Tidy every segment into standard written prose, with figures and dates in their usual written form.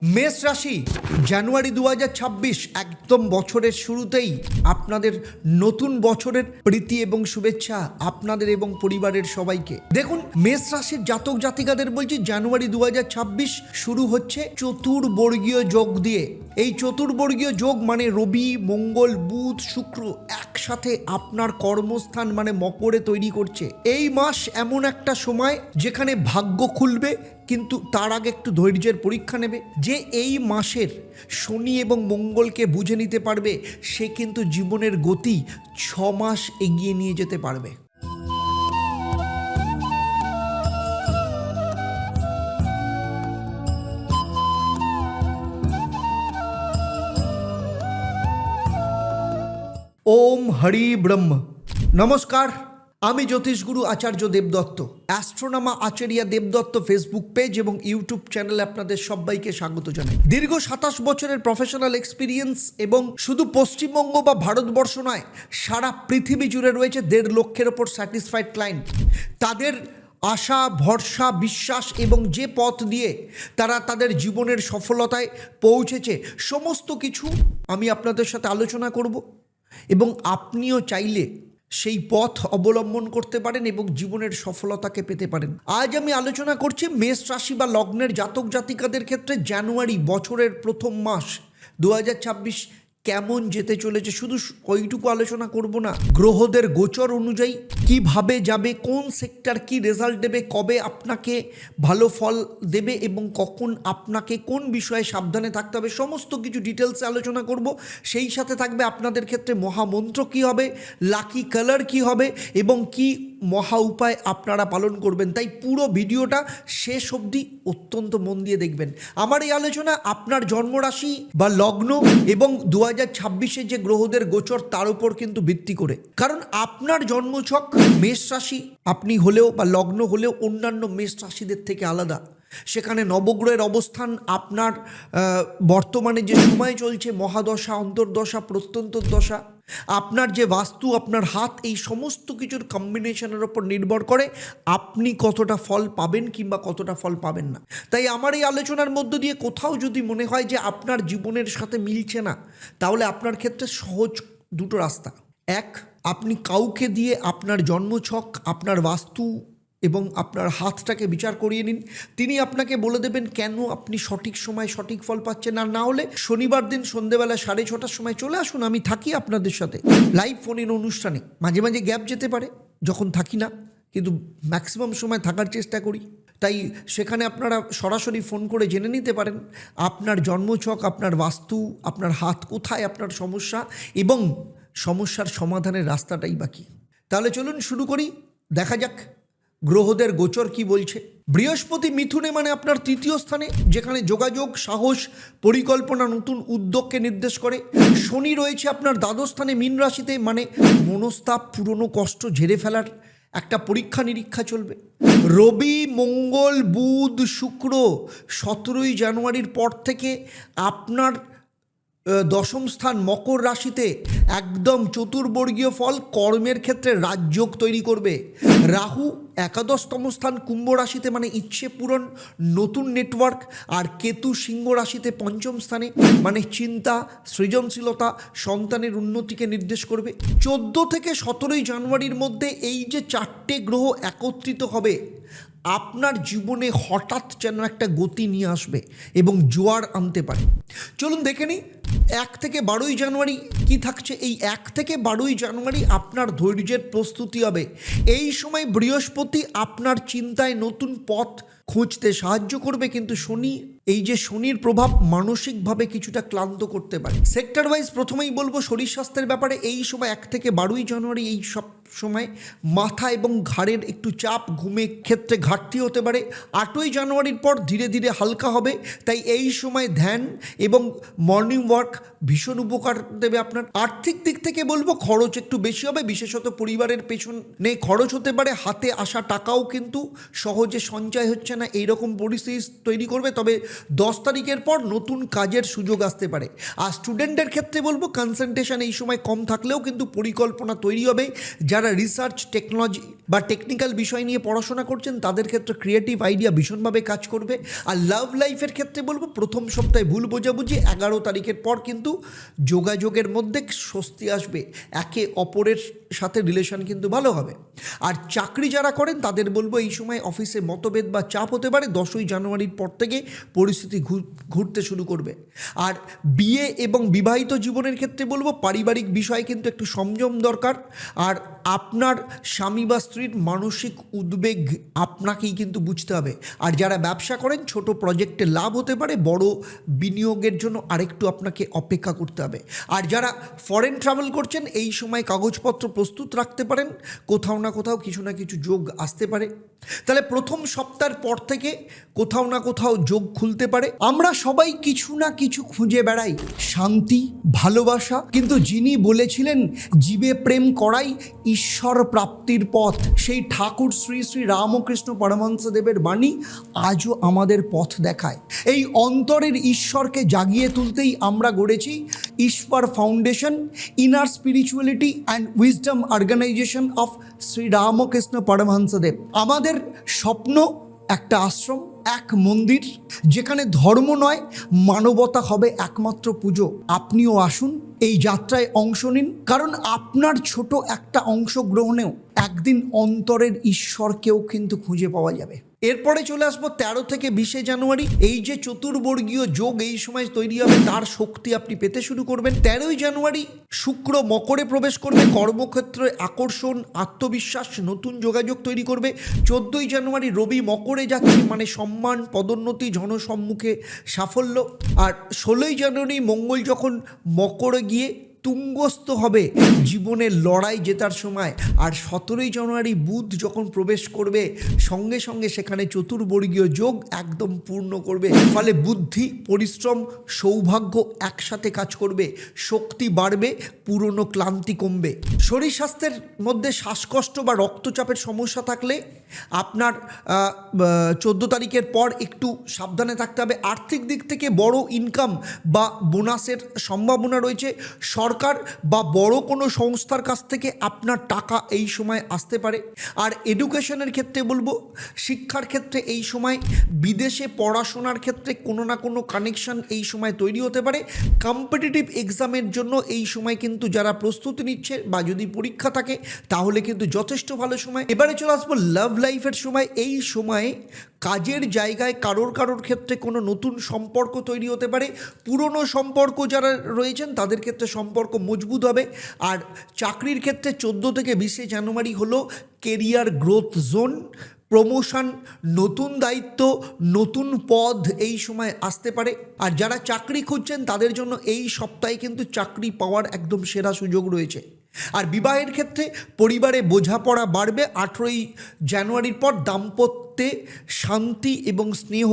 মেষ রাশি জানুয়ারি 2026 একদম বছরের শুরুতেই আপনাদের নতুন বছরের প্রীতি এবং শুভেচ্ছা আপনাদের এবং পরিবারের সবাইকে। দেখুন, মেষ রাশির জাতক জাতিকাদের বলছি জানুয়ারি 2026 শুরু হচ্ছে চতুর্বর্গীয় যোগ দিয়ে। এই চতুর্বর্গীয় যোগ মানে রবি, মঙ্গল, বুধ, শুক্র একসাথে আপনার কর্মস্থান মানে মকরে তৈরি করছে। এই মাস এমন একটা সময় যেখানে ভাগ্য খুলবে, কিন্তু তার আগে একটু ধৈর্যের পরীক্ষা নেবে। যে এই মাসের শনি এবং মঙ্গলকে বুঝে নিতে পারবে, সে কিন্তু জীবনের গতি 6 মাস এগিয়ে নিয়ে যেতে পারবে। ওম হরি ব্রহ্ম। নমস্কার, আমি জ্যোতিষগুরু আচার্য দেবদত্ত, অ্যাস্ট্রোনমা আচার্য দেবদত্ত ফেসবুক পেজ এবং ইউটিউব চ্যানেলে আপনাদের সবাইকে স্বাগত জানাই। দীর্ঘ 27 বছরের প্রফেশনাল এক্সপিরিয়েন্স এবং শুধু পশ্চিমবঙ্গ বা ভারতবর্ষ নয়, সারা পৃথিবী জুড়ে রয়েছে 1.5 লক্ষের ওপর স্যাটিসফাইড ক্লায়েন্ট। তাদের আশা, ভরসা, বিশ্বাস এবং যে পথ দিয়ে তারা তাদের জীবনের সফলতায় পৌঁছেছে, সমস্ত কিছু আমি আপনাদের সাথে আলোচনা করব এবং আপনিও চাইলে সেই পথ অবলম্বন করতে পারেন এবং জীবনের সফলতাকে পেতে পারেন। আজ আমি আলোচনা করছি মেষ রাশি বা লগ্নের জাতক জাতিকাদের ক্ষেত্রে জানুয়ারি বছরের প্রথম মাস 2026 কেমন যেতে চলেছে। শুধু ওইটুকু আলোচনা করব না, গ্রহদের গোচর অনুযায়ী কিভাবে যাবে, কোন সেক্টর কি রেজাল্ট দেবে, কবে আপনাকে ভালো ফল দেবে এবং কখন আপনাকে কোন বিষয়ে সাবধানে থাকতে হবে, সমস্ত কিছু ডিটেলসে আলোচনা করব। সেই সাথে থাকবে আপনাদের ক্ষেত্রে মহামন্ত্র কি হবে, লাকি কালার কি হবে এবং কি মহা উপায় আপনারা পালন করবেন। তাই পুরো ভিডিওটা শেষ অবধি অত্যন্ত মন দিয়ে দেখবেন। আমার এই আলোচনা আপনার জন্মরাশি বা লগ্ন এবং 2026 যে গ্রহদের গোচর তার উপর কিন্তু ভিত্তি করে। কারণ আপনার জন্মছক মেষ রাশি আপনি হলেও বা লগ্ন হলেও অন্যান্য মেষ রাশিদের থেকে আলাদা। সেখানে নবগ্রহের অবস্থান, আপনার বর্তমানে যে সময় চলছে মহাদশা, অন্তর্দশা, প্রত্যন্তর দশা, আপনার যে বাস্তু, আপনার হাত, এই সমস্ত কিছুর কম্বিনেশনের ওপর নির্ভর করে আপনি কতটা ফল পাবেন কিংবা কতটা ফল পাবেন না। তাই আমার এই আলোচনার মধ্য দিয়ে কোথাও যদি মনে হয় যে আপনার জীবনের সাথে মিলছে না, তাহলে আপনার ক্ষেত্রে সহজ দুটো রাস্তা। এক, আপনি কাউকে দিয়ে আপনার জন্মছক, আপনার বাস্তু এবং আপনার হাতটাকে বিচার করিয়ে নিন। তিনি আপনাকে বলে দেবেন কেন আপনি সঠিক সময় সঠিক ফল পাচ্ছেন। আর না হলে শনিবার দিন সন্ধেবেলা 6:30টার সময় চলে আসুন, আমি থাকি আপনাদের সাথে লাইভ ফোন ইন অনুষ্ঠানে। মাঝে মাঝে গ্যাপ যেতে পারে যখন থাকি না, কিন্তু ম্যাক্সিমাম সময় থাকার চেষ্টা করি। তাই সেখানে আপনারা সরাসরি ফোন করে জেনে নিতে পারেন আপনার জন্মছক, আপনার বাস্তু, আপনার হাত কোথায় আপনার সমস্যা এবং সমস্যার সমাধানের রাস্তাটাই বাকি। তাহলে চলুন শুরু করি, দেখা যাক গ্রহদের গোচর কি বলছে। বৃহস্পতি মিথুনে মানে আপনার তৃতীয় স্থানে, যেখানে যোগাযোগ, সাহস, পরিকল্পনা, নতুন উদ্যোগকে নির্দেশ করে। শনি রয়েছে আপনার দ্বাদশ স্থানে মীন রাশিতে, মানে মনস্তাপ, পুরনো কষ্ট ঝেড়ে ফেলার একটা পরীক্ষা নিরীক্ষা চলবে। রবি, মঙ্গল, বুধ, শুক্র 17ই জানুয়ারির পর থেকে আপনার দশম স্থান মকর রাশিতে একদম চতুর্বর্গীয় ফল, কর্মের ক্ষেত্রে রাজযোগ তৈরি করবে। রাহু একাদশতম স্থান কুম্ভ রাশিতে, মানে ইচ্ছে পূরণ, নতুন নেটওয়ার্ক। আর কেতু সিংহ রাশিতে পঞ্চম স্থানে, মানে চিন্তা, সৃজনশীলতা, সন্তানের উন্নতিকে নির্দেশ করবে। 14 থেকে 17ই জানুয়ারির মধ্যে এই যে 4টে গ্রহ একত্রিত হবে, আপনার জীবনে হঠাৎ যেন একটা গতি নিয়ে আসবে এবং জোয়ার আনতে পারে। চলুন দেখে নিই 1 থেকে 12ই জানুয়ারি কি থাকছে। এই 1 থেকে 12ই জানুয়ারি আপনার ধৈর্যের প্রস্তুতি হবে। এই সময় বৃহস্পতি আপনার চিন্তায় নতুন পথ খুঁজতে সাহায্য করবে, কিন্তু শনি, এই যে শনির প্রভাব মানসিকভাবে কিছুটা ক্লান্ত করতে পারে। সেক্টর ওয়াইজ প্রথমেই বলবো শরীর স্বাস্থ্যের ব্যাপারে। এই সময় 1 থেকে 12ই জানুয়ারি এই সব সময় মাথা এবং ঘাড়ের একটু চাপ, ঘুমের ক্ষেত্রে ঘাটতি হতে পারে। 8ই জানুয়ারির পর ধীরে ধীরে হালকা হবে, তাই এই সময় ধ্যান এবং মর্নিং ওয়ার্ক ভীষণ উপকার দেবে আপনার। আর্থিক দিক থেকে বলবো খরচ একটু বেশি হবে, বিশেষত পরিবারের পেছনে খরচ হতে পারে। হাতে আসা টাকাও কিন্তু সহজে সঞ্চয় হচ্ছে না, এইরকম পরিস্থিতি তৈরি করবে। তবে 10 তারিখের পর নতুন কাজের সুযোগ আসতে পারে। আর স্টুডেন্টের ক্ষেত্রে বলবো কনসেন্ট্রেশন এই সময় কম থাকলেও কিন্তু পরিকল্পনা তৈরি হবে। যারা যারা রিসার্চ টেকনোলজি বা টেকনিক্যাল বিষয় নিয়ে পড়াশোনা করছেন তাদের ক্ষেত্রে ক্রিয়েটিভ আইডিয়া ভীষণভাবে কাজ করবে। আর লাভ লাইফের ক্ষেত্রে বলবো প্রথম সপ্তাহে ভুল বোঝাবুঝি, 11 তারিখের পর কিন্তু যোগাযোগের মধ্যে স্বস্তি আসবে, একে অপরের সাথে রিলেশন কিন্তু ভালো হবে। আর চাকরি যারা করেন তাদের বলবো এই সময় অফিসে মতভেদ বা চাপ হতে পারে, 10ই জানুয়ারির পর থেকে পরিস্থিতি ঘুরতে শুরু করবে। আর বিয়ে এবং বিবাহিত জীবনের ক্ষেত্রে বলবো পারিবারিক বিষয়ে কিন্তু একটু সংযম দরকার। আর আপনার স্বামী বা স্ত্রীর মানসিক উদ্বেগ আপনাকেই কিন্তু বুঝতে হবে। আর যারা ব্যবসা করেন ছোট প্রজেক্টে লাভ হতে পারে, বড় বিনিয়োগের জন্য আরেকটু আপনাকে অপেক্ষা করতে হবে। আর যারা ফরেন ট্রাভেল করছেন এই সময় কাগজপত্র প্রস্তুত রাখতে পারেন, কোথাও না কোথাও কিছু না কিছু যোগ আসতে পারে। তাহলে প্রথম সপ্তাহের পর থেকে কোথাও না কোথাও যোগ খুলতে পারে। আমরা সবাই কিছু না কিছু খুঁজে বেড়াই, শান্তি, ভালোবাসা, কিন্তু যিনি বলেছিলেন জীবে প্রেম করাই ঈশ্বর প্রাপ্তির পথ, সেই ঠাকুর শ্রী শ্রী রামকৃষ্ণ পরমহংসদেবের বাণী আজও আমাদের পথ দেখায়। এই অন্তরের ঈশ্বরকে জাগিয়ে তুলতেই আমরা গড়েছি Ishwar foundation, inner spirituality and wisdom organisation of Shri Ramakrishna Paramahamsadev. আমাদের স্বপ্ন একটা আশ্রম, এক মন্দির, যেখানে ধর্ম নয় মানবতা হবে একমাত্র পুজো। আপনিও আসুন, এই যাত্রায় অংশ নিন, কারণ আপনার ছোট একটা অংশগ্রহণেও একদিন অন্তরের ঈশ্বরকেও কিন্তু খুঁজে পাওয়া যাবে। এরপরে চলে আসবো 13 থেকে 20 জানুয়ারি। এই যে চতুর্বর্গীয় যোগ এই সময় তৈরি হবে, তার শক্তি আপনি পেতে শুরু করবেন। 13 জানুয়ারি শুক্র মকরে প্রবেশ করবে, কর্মক্ষেত্রে আকর্ষণ, আত্মবিশ্বাস, নতুন যোগাযোগ তৈরি করবে। 14 জানুয়ারি রবি মকরে যাচ্ছে, মানে সম্মান, পদোন্নতি, জনসম্মুখে সাফল্য। আর 16 জানুয়ারি মঙ্গল যখন মকরে গিয়ে তুঙ্গস্থ হবে, জীবনের লড়াই জেতার সময়। আর 17 জানুয়ারি বুধ যখন প্রবেশ করবে, সঙ্গে সঙ্গে সেখানে চতুর্বর্গীয় যোগ একদম পূর্ণ করবে। ফলে বুদ্ধি, পরিশ্রম, সৌভাগ্য একসাথে কাজ করবে, শক্তি বাড়বে, পুরনো ক্লান্তি কমবে। শরীর স্বাস্থ্যের মধ্যে শ্বাসকষ্ট বা রক্তচাপের সমস্যা থাকলে আপনার 14 তারিখের পর একটু সাবধানে থাকতে হবে। আর্থিক দিক থেকে বড় ইনকাম বা বোনাসের সম্ভাবনা রয়েছে। সরকার বা বড় কোনো সংস্থার কাছ থেকে আপনার টাকা এই সময় আসতে পারে। আর এডুকেশনের ক্ষেত্রে বলবো, শিক্ষার ক্ষেত্রে এই সময় বিদেশে পড়াশোনার ক্ষেত্রে কোনো না কোনো কানেকশন এই সময় তৈরি হতে পারে। কম্পিটিটিভ এক্সামের জন্য এই সময় কিন্তু যারা প্রস্তুতি নিচ্ছে বা যদি পরীক্ষা থাকে তাহলে কিন্তু যথেষ্ট ভালো সময়। এবারে চলে আসবো লাভ লাইফের সময়। এই সময়ে কাজের জায়গায় কারোর ক্ষেত্রে কোনো নতুন সম্পর্ক তৈরি হতে পারে। পুরনো সম্পর্ক যারা রয়েছেন তাদের ক্ষেত্রে সম্পর্ক মজবুত হবে। আর চাকরির ক্ষেত্রে 14 থেকে 20 জানুয়ারি হলো কেরিয়ার গ্রোথ জোন, প্রমোশন, নতুন দায়িত্ব, নতুন পদ এই সময় আসতে পারে। আর যারা চাকরি খুঁজছেন তাদের জন্য এই সপ্তাহে কিন্তু চাকরি পাওয়ার একদম সেরা সুযোগ রয়েছে। আর বিবাহের ক্ষেত্রে পরিবারে বোঝাপড়া বাড়বে। 18 জানুয়ারির পর দাম্পত্যে শান্তি এবং স্নেহ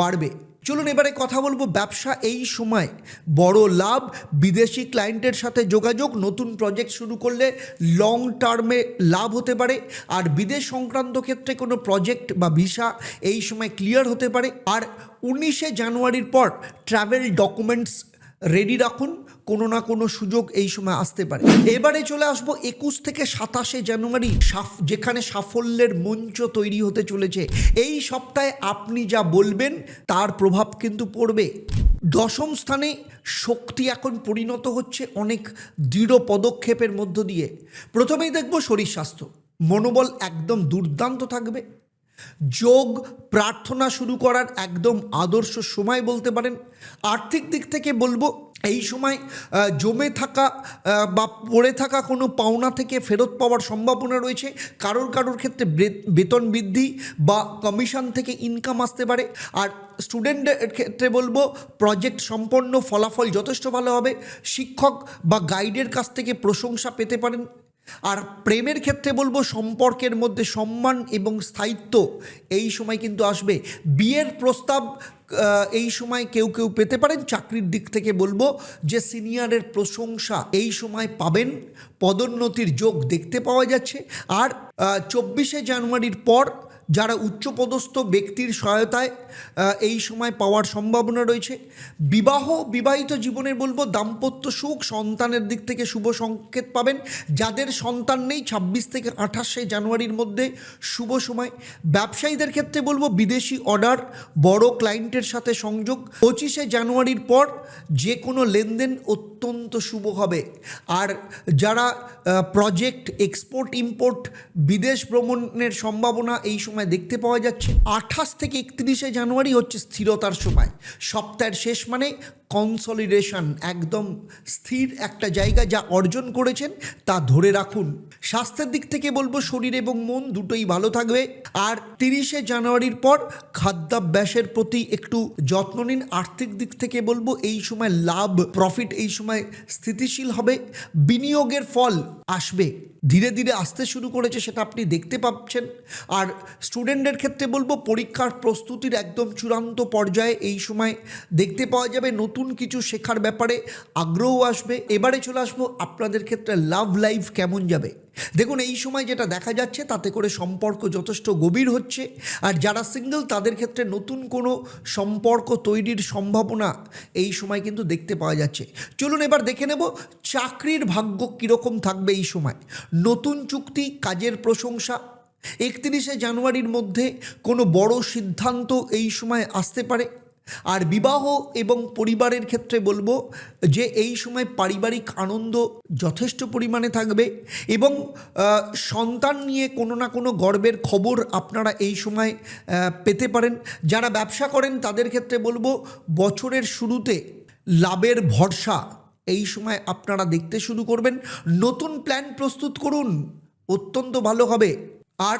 বাড়বে। চলুন এবারে কথা বলবো ব্যবসা। এই সময় বড় লাভ, বিদেশি ক্লায়েন্টের সাথে যোগাযোগ, নতুন প্রজেক্ট শুরু করলে লং টার্মে লাভ হতে পারে। আর বিদেশ সংক্রান্ত ক্ষেত্রে কোনো প্রজেক্ট বা ভিসা এই সময় ক্লিয়ার হতে পারে। আর 19 জানুয়ারির পর ট্রাভেল ডকুমেন্টস রেডি রাখুন, কোনো না কোনো সুযোগ এই সময় আসতে পারে। এবারে চলে আসবো 21 থেকে 27 জানুয়ারি, যেখানে সাফল্যের মঞ্চ তৈরি হতে চলেছে। এই সপ্তাহে আপনি যা বলবেন তার প্রভাব কিন্তু পড়বে। 10ম স্থানে শক্তি এখন পরিণত হচ্ছে অনেক দৃঢ় পদক্ষেপের মধ্য দিয়ে। প্রথমেই দেখবো শরীর স্বাস্থ্য, মনোবল একদম দুর্দান্ত থাকবে। যোগ, প্রার্থনা শুরু করার একদম আদর্শ সময় বলতে পারেন। আর্থিক দিক থেকে বলবো এই সময় জমে থাকা বা পড়ে থাকা কোনো পাওনা থেকে ফেরত পাওয়ার সম্ভাবনা রয়েছে। কারোর ক্ষেত্রে বেতন বৃদ্ধি বা কমিশন থেকে ইনকাম আসতে পারে। আর স্টুডেন্টের ক্ষেত্রে বলবো প্রজেক্ট সম্পন্ন, ফলাফল যথেষ্ট ভালো হবে। শিক্ষক বা গাইডের কাছ থেকে প্রশংসা পেতে পারেন। আর প্রেমের ক্ষেত্রে বলবো সম্পর্কের মধ্যে সম্মান এবং স্থায়িত্ব এই সময় কিন্তু আসবে। বিয়ের প্রস্তাব এই সময় কেউ পেতে পারেন। চাকরির দিক থেকে বলবো যে সিনিয়রের প্রশংসা এই সময় পাবেন, পদোন্নতির যোগ দেখতে পাওয়া যাচ্ছে। আর 24 জানুয়ারির পর যারা উচ্চপদস্থ ব্যক্তির সহায়তায় এই সময় পাওয়ার সম্ভাবনা রয়েছে। বিবাহিত জীবনের বলবো দাম্পত্য সুখ, সন্তানের দিক থেকে শুভ সংকেত পাবেন। যাদের সন্তান নেই 26 থেকে 28শে জানুয়ারির মধ্যে শুভ সময়। ব্যবসায়ীদের ক্ষেত্রে বলবো বিদেশি অর্ডার, বড় ক্লায়েন্টের সাথে সংযোগ। 25শে জানুয়ারির পর যে কোনো লেনদেন অত্যন্ত শুভ হবে। আর যারা প্রজেক্ট, এক্সপোর্ট ইম্পোর্ট, বিদেশ ভ্রমণের সম্ভাবনা এই সময় দেখতে পাওয়া যাচ্ছে। 28 থেকে 31শে জানুয়ারি হচ্ছে স্থিরতার সময়। সপ্তাহের শেষ মানে কনসলিডেশন, একদম স্থির একটা জায়গা, যা অর্জন করেছেন তা ধরে রাখুন। স্বাস্থ্যের দিক থেকে বলবো শরীর এবং মন দুটোই ভালো থাকবে। আর 30শে জানুয়ারির পর খাদ্যাভ্যাসের প্রতি একটু যত্ন নিন। আর্থিক দিক থেকে বলবো এই সময় লাভ, প্রফিট এই সময় স্থিতিশীল হবে। বিনিয়োগের ফল আসবে, ধীরে ধীরে আসতে শুরু করেছে, সেটা আপনি দেখতে পাচ্ছেন। আর স্টুডেন্টদের ক্ষেত্রে বলবো পরীক্ষার প্রস্তুতির একদম চূড়ান্ত পর্যায়ে এই সময় দেখতে পাওয়া যাবে। নতুন কিছু শেখার ব্যাপারে আগ্রহ আসবে। এবারে চলে আসবো আপনাদের ক্ষেত্রে লাভ লাইফ কেমন যাবে। দেখুন এই সময় যেটা দেখা যাচ্ছে তাতে করে সম্পর্ক যথেষ্ট গভীর হচ্ছে। আর যারা সিঙ্গেল তাদের ক্ষেত্রে নতুন কোনো সম্পর্ক তৈরির সম্ভাবনা এই সময় কিন্তু দেখতে পাওয়া যাচ্ছে। চলুন এবার দেখে নেব চাকরির ভাগ্য কীরকম থাকবে এই সময়। নতুন চুক্তি, কাজের প্রশংসা। 31শে জানুয়ারির মধ্যে কোনো বড় সিদ্ধান্ত এই সময় আসতে পারে। আর বিবাহ এবং পরিবারের ক্ষেত্রে বলবো যে এই সময় পারিবারিক আনন্দ যথেষ্ট পরিমাণে থাকবে এবং সন্তান নিয়ে কোনো না কোনো গর্বের খবর আপনারা এই সময় পেতে পারেন। যারা ব্যবসা করেন তাদের ক্ষেত্রে বলবো বছরের শুরুতে লাভের ভরসা এই সময় আপনারা দেখতে শুরু করবেন। নতুন প্ল্যান প্রস্তুত করুন, অত্যন্ত ভালো হবে। আর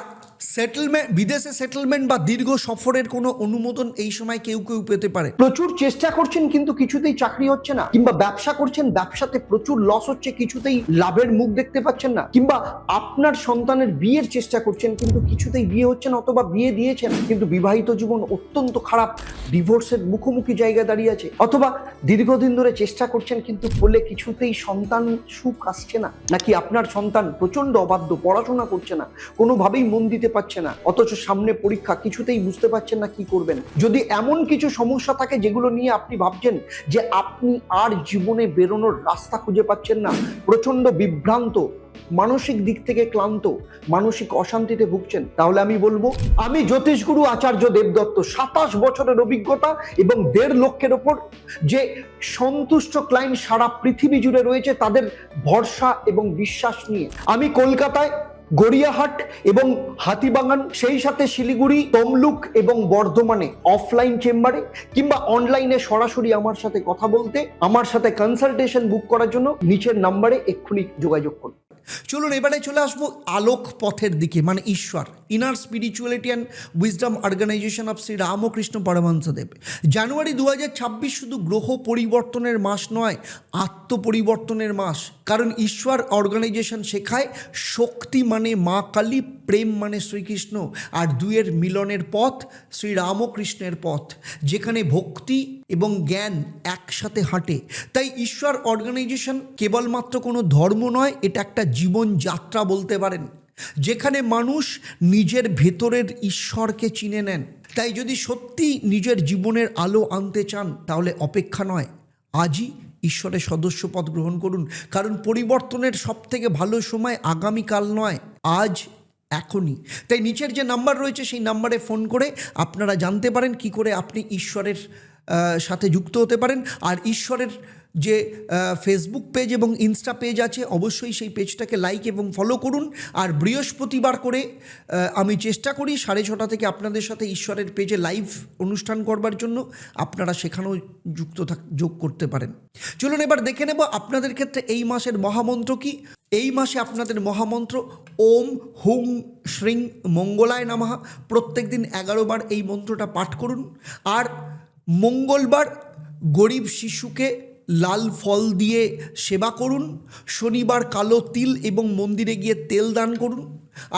সেটেলমেন্ট, বিদেশে সেটেলমেন্ট বা দীর্ঘ সফরের কোনো অনুমোদন এই সময় কেউ কেউ পেতে পারে। প্রচুর চেষ্টা করছেন কিন্তু কিছুতেই চাকরি হচ্ছে না, কিংবা ব্যবসা করছেন, ব্যবসাতে প্রচুর লস হচ্ছে, কিছুতেই লাভের মুখ দেখতে পাচ্ছেন না, কিংবা আপনার সন্তানের বিয়ের চেষ্টা করছেন কিন্তু কিছুতেই বিয়ে হচ্ছে না, অথবা বিয়ে দিয়েছেন কিন্তু বিবাহিত জীবন অত্যন্ত খারাপ, ডিভোর্সের মুখোমুখি জায়গায় দাঁড়িয়ে আছে, অথবা দীর্ঘদিন ধরে চেষ্টা করছেন কিন্তু ফলে কিছুতেই সন্তান সুখ আসছে না, নাকি আপনার সন্তান প্রচন্ড অবাধ্য, পড়াশোনা করছে না, কোনোভাবেই মন দিতে পারছে না, অথচ সামনে পরীক্ষা, কিছুতেই বুঝতে পারছেন না কি করবেন। যদি এমন কিছু সমস্যা থাকে যেগুলো নিয়ে আপনি ভাবছেন যে আপনি আর জীবনে বেরোনোর রাস্তা খুঁজে পাচ্ছেন না, প্রচন্ড বিভ্রান্ত, মানসিক দিক থেকে ক্লান্ত, মানসিক অশান্তিতে ভুগছেন, তাহলে আমি বলবো আমি জ্যোতিষগুরু আচার্য দেবদত্ত, 27 বছরের অভিজ্ঞতা এবং 1.5 লক্ষের ওপর যে সন্তুষ্ট ক্লায়েন্ট সারা পৃথিবী জুড়ে রয়েছে তাদের ভরসা এবং বিশ্বাস নিয়ে আমি কলকাতায় গড়িয়াহাট এবং হাতিবাগান, সেই সাথে শিলিগুড়ি, তমলুক এবং বর্ধমানে অফলাইন চেম্বারে কিংবা অনলাইনে সরাসরি আমার সাথে কথা বলতে, আমার সাথে কনসালটেশন বুক করার জন্য নিচের নাম্বারে এক্ষুনি যোগাযোগ করুন। চলুন এবারে চলে আসবো আলোক পথের দিকে, মানে ঈশ্বর, inner spirituality and wisdom organisation of Shri Ramakrishna Paramahamsadev. জানুয়ারি 2026 শুধু গ্রহ পরিবর্তনের মাস নয়, আত্মপরিবর্তনের মাস। কারণ ঈশ্বর অর্গানাইজেশন শেখায় শক্তি মানে মা কালী, প্রেম মানে শ্রীকৃষ্ণ, আর দুয়ের মিলনের পথ শ্রী রামকৃষ্ণের পথ, যেখানে ভক্তি এবং জ্ঞান একসাথে হাঁটে। তাই ঈশ্বর অর্গানাইজেশন কেবলমাত্র কোনো ধর্ম নয়, এটা একটা জীবনযাত্রা বলতে পারেন, যেখানে মানুষ নিজের ভেতরের ঈশ্বরকে চিনে নেন। তাই যদি সত্যি নিজের জীবনের আলো আনতে চান তাহলে অপেক্ষা নয়, আজই ঈশ্বরের সদস্যপদ গ্রহণ করুন। কারণ পরিবর্তনের সবথেকে ভালো সময় আগামীকাল নয়, আজ, এখনই। তাই নিচের যে নাম্বার রয়েছে সেই নাম্বারে ফোন করে আপনারা জানতে পারেন কি করে আপনি ঈশ্বরের সাথে যুক্ত হতে পারেন। আর ঈশ্বরের যে ফেসবুক পেজ এবং ইনস্টা পেজ আছে, অবশ্যই সেই পেজটাকে লাইক এবং ফলো করুন। আর বৃহস্পতিবার করে আমি চেষ্টা করি 6:30 থেকে আপনাদের সাথে ঈশ্বরের পেজে লাইভ অনুষ্ঠান করবার জন্য, আপনারা সেখানেও যোগ করতে পারেন। চলুন এবার দেখে নেব আপনাদের ক্ষেত্রে এই মাসের মহামন্ত্র কি। এই মাসে আপনাদের মহামন্ত্র ওম হুং শ্রীং মঙ্গলায় নমঃ। প্রত্যেক দিন 11 বার এই মন্ত্রটা পাঠ করুন। আর মঙ্গলবার গরিব শিশুকে লাল ফল দিয়ে সেবা করুন। শনিবার কালো তিল এবং মন্দিরে গিয়ে তেল দান করুন।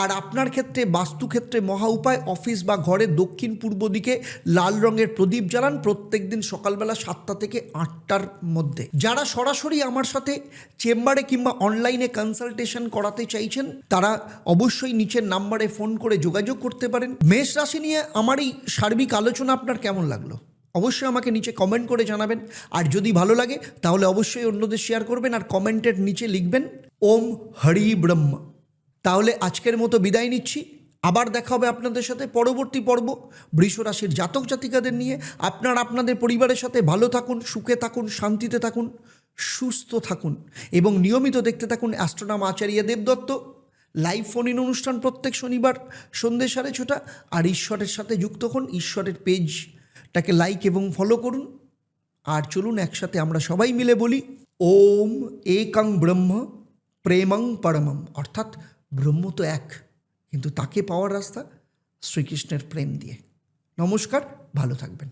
আর আপনার ক্ষেত্রে বাস্তুক্ষেত্রে মহা উপায়, অফিস বা ঘরের দক্ষিণ পূর্ব দিকে লাল রঙের প্রদীপ জ্বালান প্রত্যেক দিন সকালবেলা 7টা থেকে 8টার মধ্যে। যারা সরাসরি আমার সাথে চেম্বারে কিংবা অনলাইনে কনসালটেশন করাতে চাইছেন তারা অবশ্যই নিচের নাম্বারে ফোন করে যোগাযোগ করতে পারেন। মেষ রাশি নিয়ে আমার এই সার্বিক আলোচনা আপনার কেমন লাগলো অবশ্যই আমাকে নিচে কমেন্ট করে জানাবেন। আর যদি ভালো লাগে তাহলে অবশ্যই অন্যদের শেয়ার করবেন আর কমেন্টের নিচে লিখবেন ওম হরি ব্রহ্ম। তাহলে আজকের মতো বিদায় নিচ্ছি। আবার দেখা হবে আপনাদের সাথে পরবর্তী পর্ব বৃষ রাশির জাতক জাতিকাদের নিয়ে। আপনাদের পরিবারের সাথে ভালো থাকুন, সুখে থাকুন, শান্তিতে থাকুন, সুস্থ থাকুন এবং নিয়মিত দেখতে থাকুন astronomer Acharya Debdutta live phone in অনুষ্ঠান প্রত্যেক শনিবার সন্ধ্যে 6:30। আর ঈশ্বরের সাথে যুক্ত হন, ঈশ্বরের পেজটাকে লাইক এবং ফলো করুন। আর চলুন একসাথে আমরা সবাই মিলে বলি ওম একং ব্রহ্ম প্রেমং পরমম, অর্থাৎ ব্রহ্ম তো এক, কিন্তু তাকে পাওয়ার রাস্তা শ্রীকৃষ্ণের প্রেম দিয়ে। নমস্কার, ভালো থাকবেন।